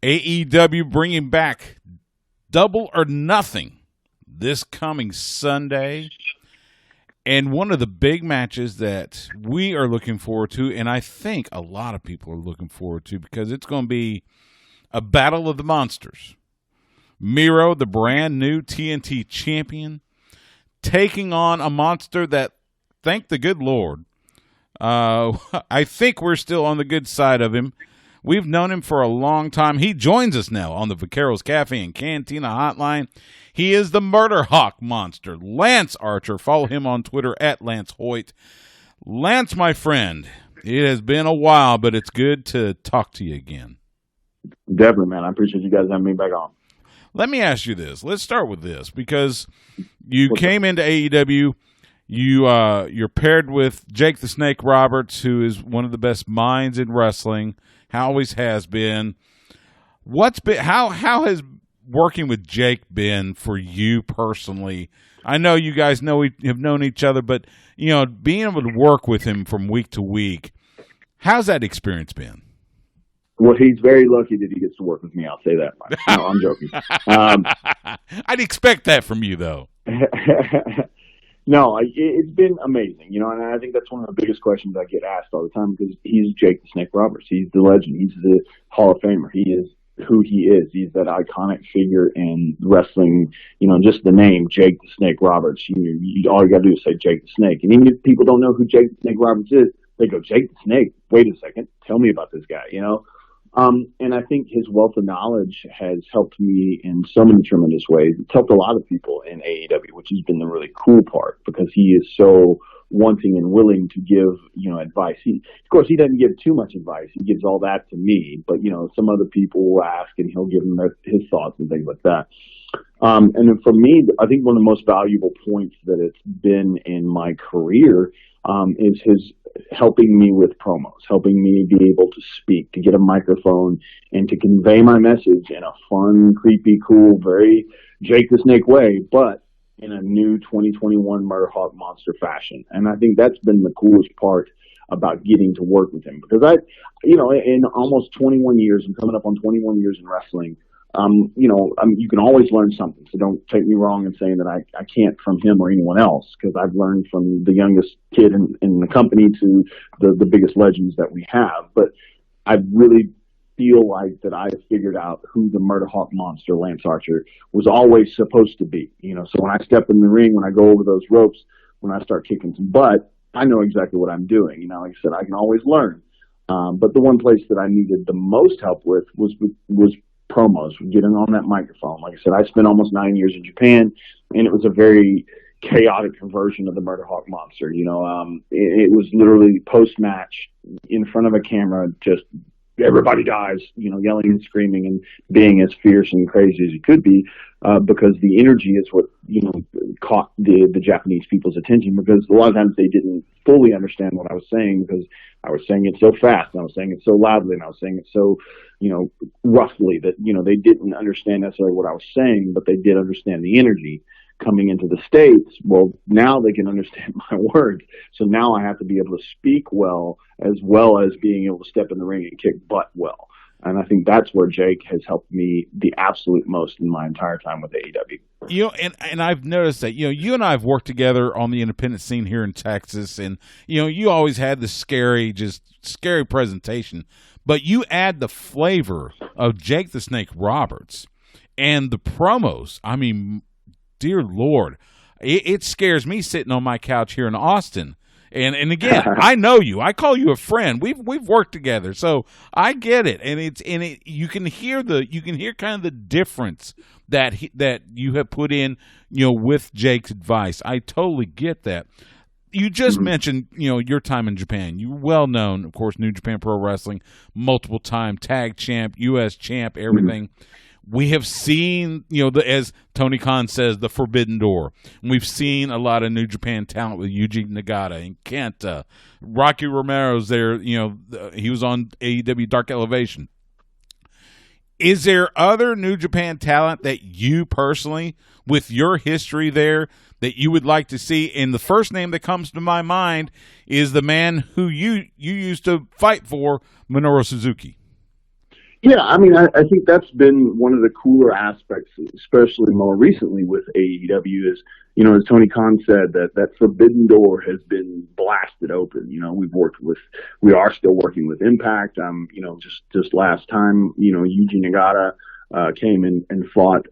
AEW bringing back Double or Nothing this coming Sunday. And one of the big matches that we are looking forward to, and I think a lot of people are looking forward to, because it's going to be a battle of the monsters. Miro, the brand new TNT champion, taking on a monster that, thank the good Lord, I think we're still on the good side of him. We've known him for a long time. He joins us now on the Vaqueros Cafe and Cantina hotline. He is the Murderhawk Monster Lance Archer. Follow him on Twitter at Lance Hoyt. Lance, my friend, it has been a while, but it's good to talk to you again. Definitely, man. I appreciate you guys having me back on. Let me ask you this. Let's start with this, because you came into AEW. You're paired with Jake the Snake Roberts, who is one of the best minds in wrestling, always has been. How has working with Jake been for you personally? I know you guys have known each other, but being able to work with him from week to week, how's that experience been? Well, he's very lucky that he gets to work with me. I'll say that much. No, I'm joking. I'd expect that from you, though. No, it's been amazing, and I think that's one of the biggest questions I get asked all the time, because he's Jake the Snake Roberts. He's the legend. He's the Hall of Famer. He is who he is. He's that iconic figure in wrestling, just the name, Jake the Snake Roberts. All you got to do is say Jake the Snake. And even if people don't know who Jake the Snake Roberts is, they go, Jake the Snake? Wait a second. Tell me about this guy, And I think his wealth of knowledge has helped me in so many tremendous ways. It's helped a lot of people in AEW, which has been the really cool part, because he is so wanting and willing to give, advice. Of course, he doesn't give too much advice. He gives all that to me, but, some other people will ask and he'll give them his thoughts and things like that. And then for me, I think one of the most valuable points that it's been in my career is his helping me with promos, helping me be able to speak, to get a microphone, and to convey my message in a fun, creepy, cool, very Jake the Snake way, but in a new 2021 Murderhawk Monster fashion. And I think that's been the coolest part about getting to work with him, because in almost 21 years, and coming up on 21 years in wrestling, you can always learn something. So don't take me wrong in saying that I can't from him or anyone else, because I've learned from the youngest kid in the company to the biggest legends that we have. But I really feel like that I figured out who the Murderhawk Monster Lance Archer was always supposed to be. So when I step in the ring, when I go over those ropes, when I start kicking some butt, I know exactly what I'm doing. Like I said, I can always learn. But the one place that I needed the most help with was promos, getting on that microphone. Like I said, I spent almost 9 years in Japan, and it was a very chaotic version of the Murderhawk Monster. It was literally post-match in front of a camera, just everybody dies, yelling and screaming and being as fierce and crazy as you could be, because the energy is what, caught the Japanese people's attention, because a lot of times they didn't fully understand what I was saying, because I was saying it so fast, and I was saying it so loudly, and I was saying it so, roughly, that, they didn't understand necessarily what I was saying, but they did understand the energy coming into the States. Well, now they can understand my words. So now I have to be able to speak well as being able to step in the ring and kick butt well. And I think that's where Jake has helped me the absolute most in my entire time with AEW. And I've noticed that, you and I have worked together on the independent scene here in Texas, and, you always had the scary presentation, but you add the flavor of Jake the Snake Roberts and the promos. I mean, dear Lord, it scares me sitting on my couch here in Austin. And again, I know you. I call you a friend. We've worked together, so I get it. And you can hear kind of the difference that you have put in, with Jake's advice. I totally get that. You just mentioned, your time in Japan. You were well known, of course, New Japan Pro Wrestling, multiple time tag champ, U.S. champ, everything. We have seen, as Tony Khan says, the forbidden door. And we've seen a lot of New Japan talent with Yuji Nagata and Kenta. Rocky Romero's there, he was on AEW Dark Elevation. Is there other New Japan talent that you personally, with your history there, that you would like to see? And the first name that comes to my mind is the man who you used to fight for, Minoru Suzuki. Yeah, I mean, I think that's been one of the cooler aspects, especially more recently with AEW, is, as Tony Khan said, that forbidden door has been blasted open. We are still working with Impact. Just last time, Yuji Nagata came and fought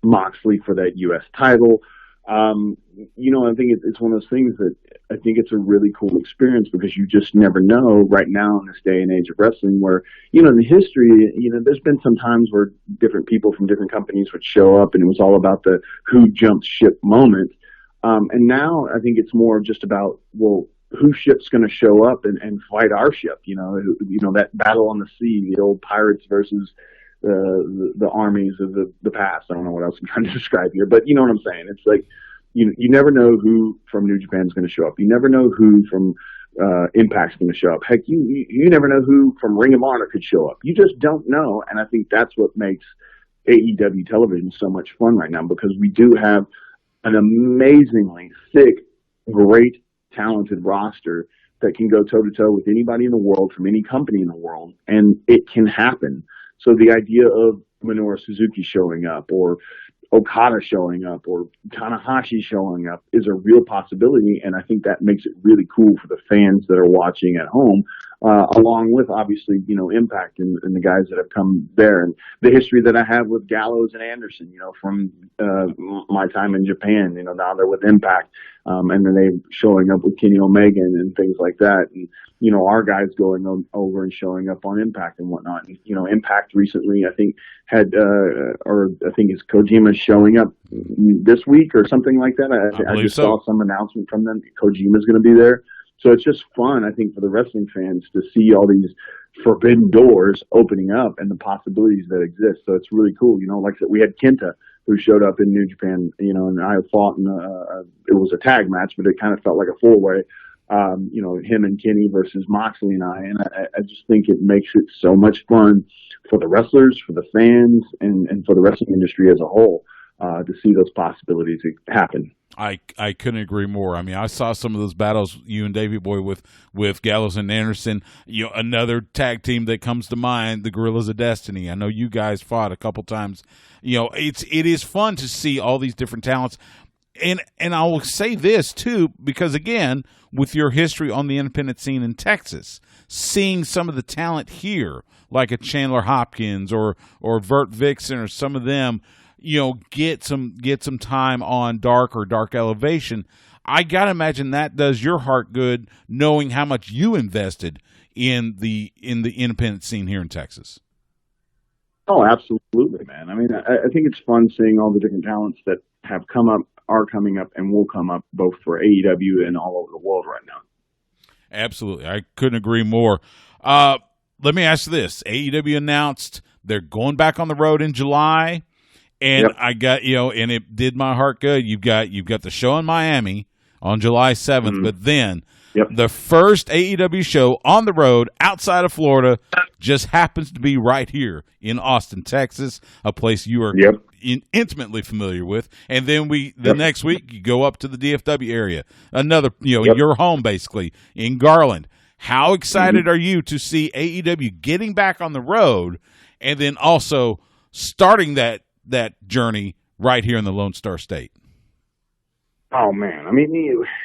Moxley for that U.S. title. I think it's one of those things that I think it's a really cool experience, because you just never know right now in this day and age of wrestling where, in the history, there's been some times where different people from different companies would show up and it was all about the who jumped ship moment. And now I think it's more just about, well, whose ship's going to show up and fight our ship, that battle on the sea, the old pirates versus the armies of the past. I don't know what else I'm trying to describe here, but you know what I'm saying? It's like, you never know who from New Japan is going to show up. You never know who from Impact's going to show up. Heck, you never know who from Ring of Honor could show up. You just don't know, and I think that's what makes AEW television so much fun right now, because we do have an amazingly thick, great, talented roster that can go toe-to-toe with anybody in the world from any company in the world, and it can happen. So the idea of Minoru Suzuki showing up, or Okada showing up, or Tanahashi showing up is a real possibility, and I think that makes it really cool for the fans that are watching at home, along with, obviously, Impact and the guys that have come there, and the history that I have with Gallows and Anderson, from my time in Japan. Now they're with Impact, and then they showing up with Kenny Omega and things like that, and our guys going over and showing up on Impact and whatnot. And, Impact recently, I think, had, I think it's Kojima showing up this week or something like that. I just saw some announcement from them. Kojima's going to be there. So it's just fun, I think, for the wrestling fans to see all these forbidden doors opening up and the possibilities that exist. So it's really cool. Like I said, we had Kenta, who showed up in New Japan, and I fought in it was a tag match, but it kind of felt like a four-way. Him and Kenny versus Moxley and I just think it makes it so much fun for the wrestlers, for the fans, and for the wrestling industry as a whole, to see those possibilities happen. I couldn't agree more. I mean, I saw some of those battles, you and Davey Boy, with Gallows and Anderson. Another tag team that comes to mind, the Guerrillas of Destiny. I know you guys fought a couple times. It is fun to see all these different talents. And I will say this too, because again, with your history on the independent scene in Texas, seeing some of the talent here, like a Chandler Hopkins or Vert Vixen or some of them, get some time on Dark or Dark Elevation. I gotta imagine that does your heart good, knowing how much you invested in the independent scene here in Texas. Oh, absolutely, man. I mean, I think it's fun seeing all the different talents that have come up, are coming up, and will come up, both for AEW and all over the world right now. Absolutely. I couldn't agree more. Let me ask you this. AEW announced they're going back on the road in July, and yep. I got, and it did my heart good. You've got the show in Miami on July 7th, mm-hmm. but then yep. the first AEW show on the road outside of Florida just happens to be right here in Austin, Texas, a place you are yep. Intimately familiar with. And then the next week, you go up to the DFW area, another, yep. your home basically, in Garland. How excited mm-hmm. are you to see AEW getting back on the road and then also starting that journey right here in the Lone Star State? Oh, man. I mean,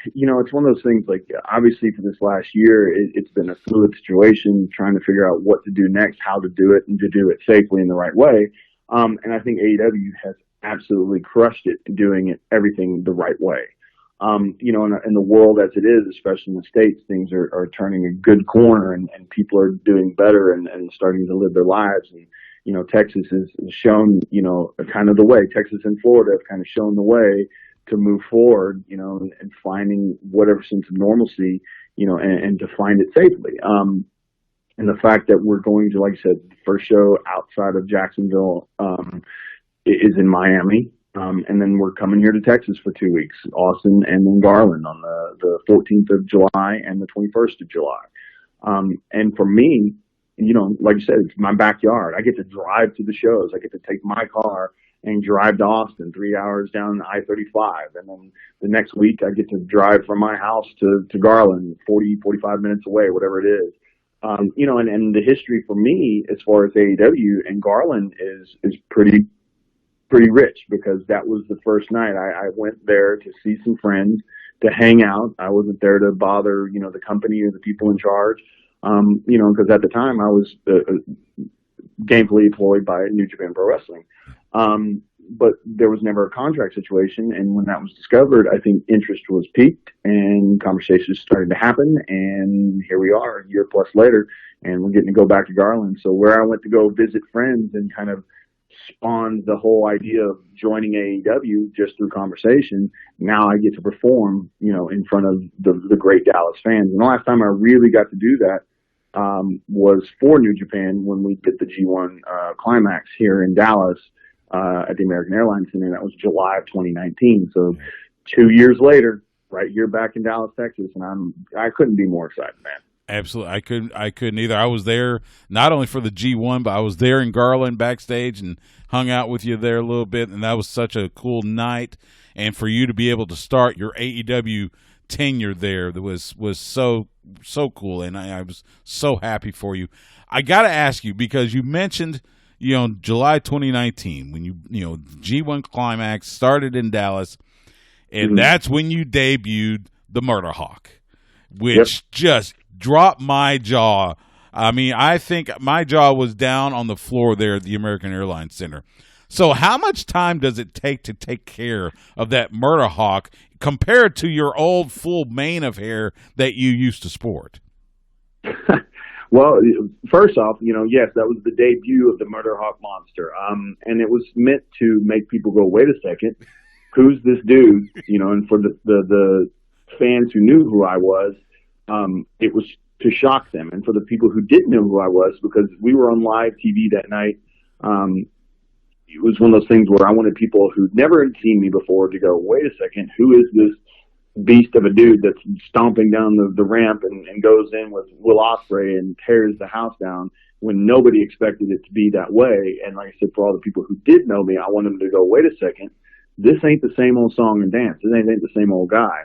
it's one of those things, like, obviously for this last year, it's been a fluid situation, trying to figure out what to do next, how to do it, and to do it safely in the right way. And I think AEW has absolutely crushed it in doing everything the right way. In the world as it is, especially in the States, things are turning a good corner, and people are doing better and starting to live their lives. And, Texas has shown, kind of the way. Texas and Florida have kind of shown the way to move forward, and finding whatever sense of normalcy, and to find it safely. And the fact that we're going to, like I said, the first show outside of Jacksonville is in Miami. And then we're coming here to Texas for 2 weeks, Austin and then Garland on the 14th of July and the 21st of July. And for me, like you said, it's my backyard. I get to drive to the shows. I get to take my car and drive to Austin, 3 hours down I-35. And then the next week I get to drive from my house to Garland, 40, 45 minutes away, whatever it is. And the history for me as far as AEW and Garland is pretty rich, because that was the first night I went there to see some friends, to hang out. I wasn't there to bother, the company or the people in charge, because at the time I was gainfully employed by New Japan Pro Wrestling. But there was never a contract situation. And when that was discovered, I think interest was piqued and conversations started to happen. And here we are a year plus later, and we're getting to go back to Garland. So where I went to go visit friends and kind of spawned the whole idea of joining AEW just through conversation, now I get to perform, in front of the great Dallas fans. And the last time I really got to do that was for New Japan, when we did the G1 Climax here in Dallas at the American Airlines Center. That was July of 2019. So 2 years later, right here back in Dallas, Texas, and I couldn't be more excited, man. Absolutely. I couldn't either. I was there not only for the G1, but I was there in Garland backstage and hung out with you there a little bit, and that was such a cool night. And for you to be able to start your AEW tenure there, that was so cool, and I was so happy for you. I got to ask you, because you mentioned, July 2019, when G1 Climax started in Dallas, and that's when you debuted the Murderhawk, which just dropped my jaw. I mean, I think my jaw was down on the floor there at the American Airlines Center. So how much time does it take to take care of that Murderhawk compared to your old full mane of hair that you used to sport? Well, first off, yes, that was the debut of the Murderhawk Monster. And it was meant to make people go, wait a second, who's this dude? And for the fans who knew who I was, it was to shock them. And for the people who didn't know who I was, because we were on live TV that night, it was one of those things where I wanted people who'd never seen me before to go, wait a second, who is this beast of a dude that's stomping down the ramp and goes in with Will Ospreay and tears the house down, when nobody expected it to be that way. And like I said, for all the people who did know me, I wanted them to go, wait a second, this ain't the same old song and dance. This ain't the same old guy.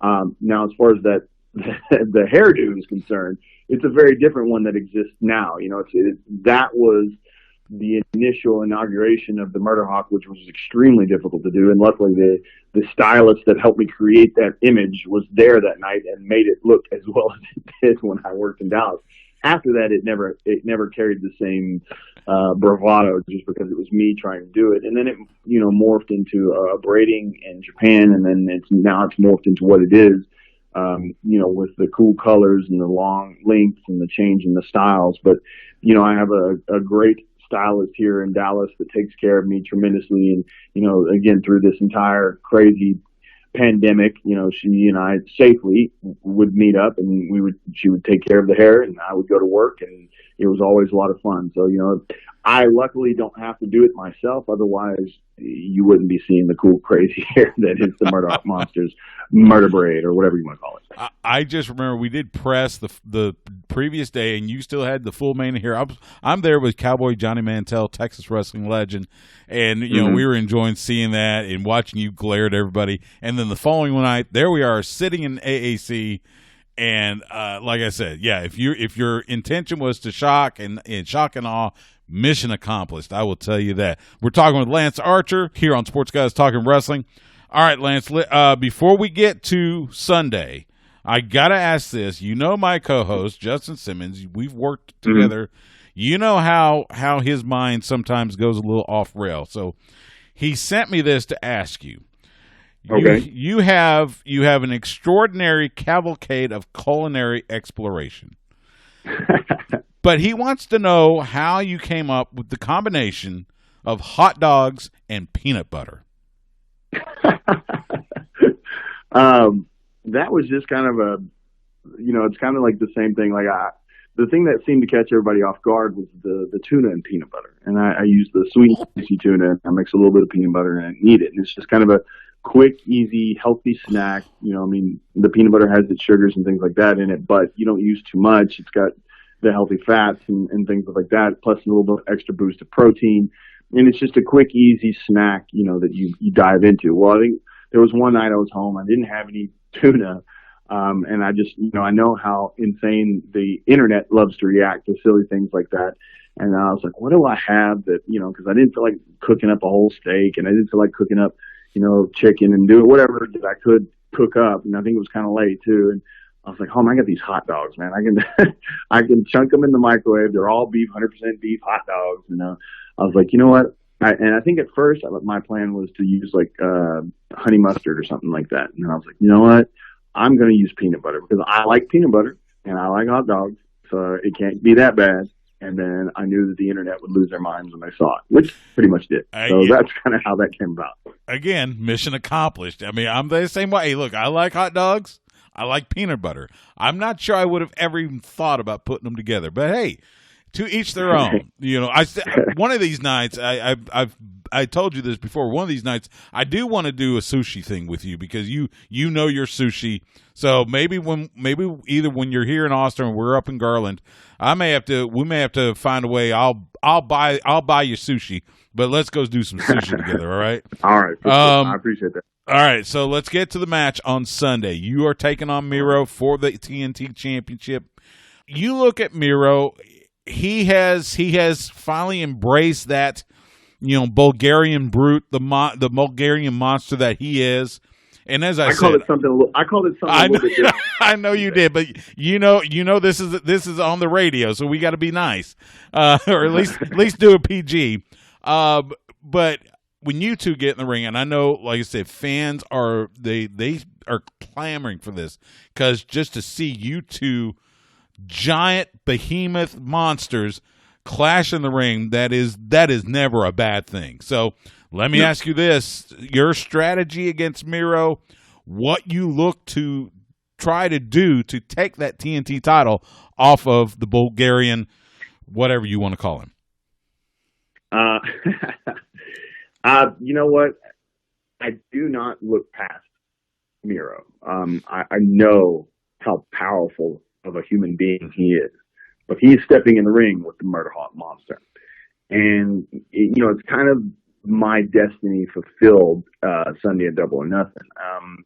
Now, as far as that, the hairdo is concerned, it's a very different one that exists now. That was the initial inauguration of the Murderhawk, which was extremely difficult to do. And luckily the stylist that helped me create that image was there that night and made it look as well as it did when I worked in Dallas. After that, it never carried the same bravado, just because it was me trying to do it. And then it, morphed into braiding in Japan, and then it's morphed into what it is, with the cool colors and the long lengths and the change in the styles. But, I have a great stylist here in Dallas that takes care of me tremendously. And, again, through this entire crazy pandemic, she and I safely would meet up, and she would take care of the hair, and I would go to work, and it was always a lot of fun. So, I luckily don't have to do it myself. Otherwise, you wouldn't be seeing the cool, crazy hair that is the Murderhawk Monster's murder braid, or whatever you want to call it. I just remember we did press the previous day, and you still had the full mane of hair. I'm there with Cowboy Johnny Mantell, Texas wrestling legend, and we were enjoying seeing that and watching you glare at everybody. And then the following night, there we are sitting in AAC. And like I said, yeah, if your intention was to shock and awe, mission accomplished. I will tell you that. We're talking with Lance Archer here on Sports Guys Talking Wrestling. All right, Lance, before we get to Sunday, I got to ask this. My co-host, Justin Simmons, we've worked together. You know how his mind sometimes goes a little off rail. So he sent me this to ask you. Okay. You have an extraordinary cavalcade of culinary exploration. But he wants to know how you came up with the combination of hot dogs and peanut butter. That was just kind of it's kind of like the same thing. Like the thing that seemed to catch everybody off guard was the tuna and peanut butter. And I use the sweet and spicy tuna, and I mix a little bit of peanut butter and I eat it. And it's just kind of a quick, easy, healthy snack. The peanut butter has its sugars and things like that in it, but you don't use too much. It's got the healthy fats and things like that, plus a little bit extra boost of protein. And it's just a quick, easy snack, that you dive into. Well, I think there was one night I was home. I didn't have any tuna. And I just, I know how insane the internet loves to react to silly things like that. And I was like, what do I have that, because I didn't feel like cooking up a whole steak, and I didn't feel like cooking up, chicken and doing whatever that I could cook up. And I think it was kind of late too. And I was like, oh, man, I got these hot dogs, man. I can, I can chunk them in the microwave. They're all beef, 100% beef hot dogs. And I was like, you know what? And I think at first my plan was to use like honey mustard or something like that. And then I was like, you know what? I'm going to use peanut butter because I like peanut butter and I like hot dogs. So it can't be that bad. And then I knew that the internet would lose their minds when they saw it, which pretty much did. So that's kind of how that came about. Again, mission accomplished. I mean, I'm the same way. Hey, look, I like hot dogs. I like peanut butter. I'm not sure I would have ever even thought about putting them together. But hey, to each their own. One of these nights, I told you this before. One of these nights, I do want to do a sushi thing with you because you know your sushi. So maybe either when you're here in Austin or we're up in Garland, we may have to find a way. I'll buy you sushi, but let's go do some sushi together. All right. All right. I appreciate that. All right. So let's get to the match on Sunday. You are taking on Miro for the TNT Championship. You look at Miro. He has finally embraced that, Bulgarian brute, the Bulgarian monster that he is. And as I called it something a little bit different. I know you did, but this is on the radio, so we got to be nice, or at least do a PG. But when you two get in the ring, and I know, like I said, fans are clamoring for this because just to see you two giant behemoth monsters clash in the ring, that is never a bad thing. So let me ask you this: your strategy against Miro, what you look to try to do to take that TNT title off of the Bulgarian, whatever you want to call him. You know what? I do not look past Miro. I know how powerful of a human being he is, but he's stepping in the ring with the Murderhawk Monster, and it's kind of my destiny fulfilled Sunday at Double or Nothing.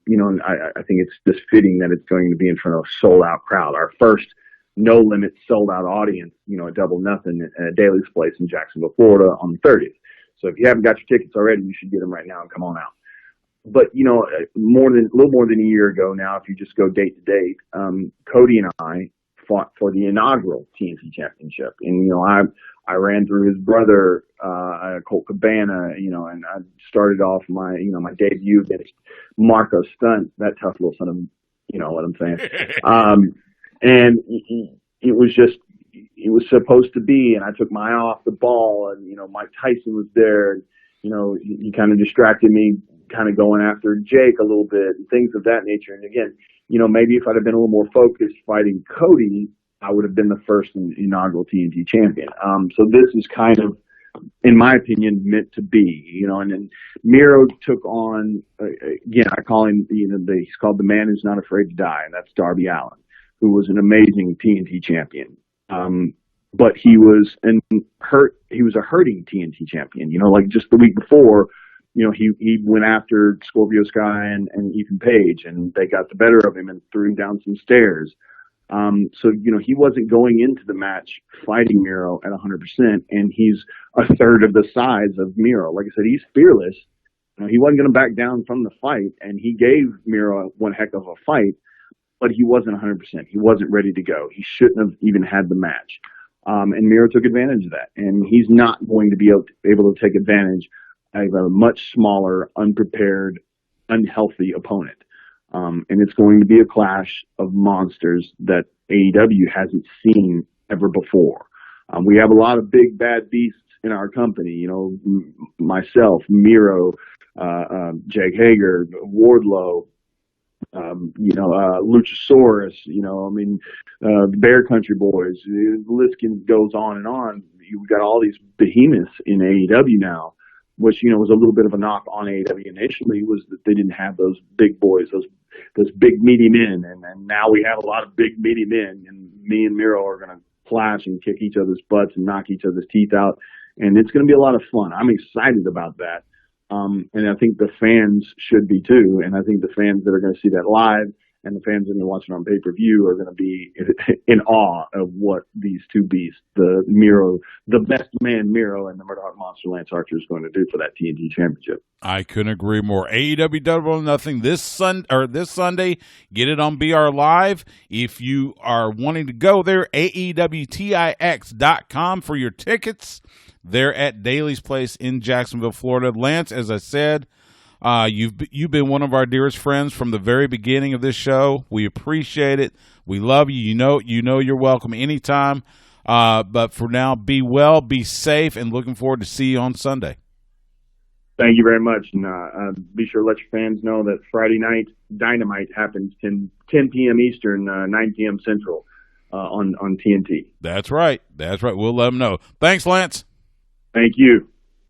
And I think it's just fitting that it's going to be in front of a sold out crowd. Our first no limit sold out audience, at Double or Nothing at Daly's Place in Jacksonville, Florida on the 30th. So if you haven't got your tickets already, you should get them right now and come on out. But, a little more than a year ago now, if you just go date to date, Cody and I fought for the inaugural TNT Championship. And, I ran through his brother, Colt Cabana, and I started off my debut against Marco Stunt, that tough little son of, what I'm saying. And it was supposed to be, and I took my eye off the ball, and, Mike Tyson was there, and, he kind of distracted me, kind of going after Jake a little bit and things of that nature. And again, maybe if I'd have been a little more focused fighting Cody, I would have been the first inaugural TNT champion. So this is kind of, in my opinion, meant to be, and then Miro took on, again, I call him, he's called the man who's not afraid to die, and that's Darby Allin, who was an amazing TNT champion. But he was a hurting TNT champion, like just the week before, he went after Scorpio Sky and Ethan Page, and they got the better of him and threw him down some stairs. So, he wasn't going into the match fighting Miro at 100%, and he's a third of the size of Miro. Like I said, he's fearless. He wasn't going to back down from the fight, and he gave Miro one heck of a fight, but he wasn't 100%. He wasn't ready to go. He shouldn't have even had the match. And Miro took advantage of that, and he's not going to be able to take advantage of a much smaller, unprepared, unhealthy opponent. And it's going to be a clash of monsters that AEW hasn't seen ever before. We have a lot of big bad beasts in our company, myself, Miro, Jake Hager, Wardlow, Luchasaurus, the Bear Country Boys. The list goes on and on. You've got all these behemoths in AEW now, which, was a little bit of a knock on AEW initially, was that they didn't have those big boys, those big meaty men. And now we have a lot of big meaty men, and me and Miro are going to clash and kick each other's butts and knock each other's teeth out. And it's going to be a lot of fun. I'm excited about that. And I think the fans should be too. And I think the fans that are going to see that live and the fans that are watching on pay-per-view are going to be in awe of what these two beasts, the best man Miro and the Murderhawk Monster Lance Archer, is going to do for that TNT Championship. I couldn't agree more. AEW Double or Nothing this Sunday. Get it on BR Live. If you are wanting to go there, AEWTIX.com for your tickets. They're at Daly's Place in Jacksonville, Florida. Lance, as I said, you've been one of our dearest friends from the very beginning of this show. We appreciate it. We love you. You know you're welcome anytime. But for now, be well, be safe, and looking forward to see you on Sunday. Thank you very much. And be sure to let your fans know that Friday night Dynamite happens 10 p.m. Eastern, 9 p.m. Central on TNT. That's right. We'll let them know. Thanks, Lance. Thank you.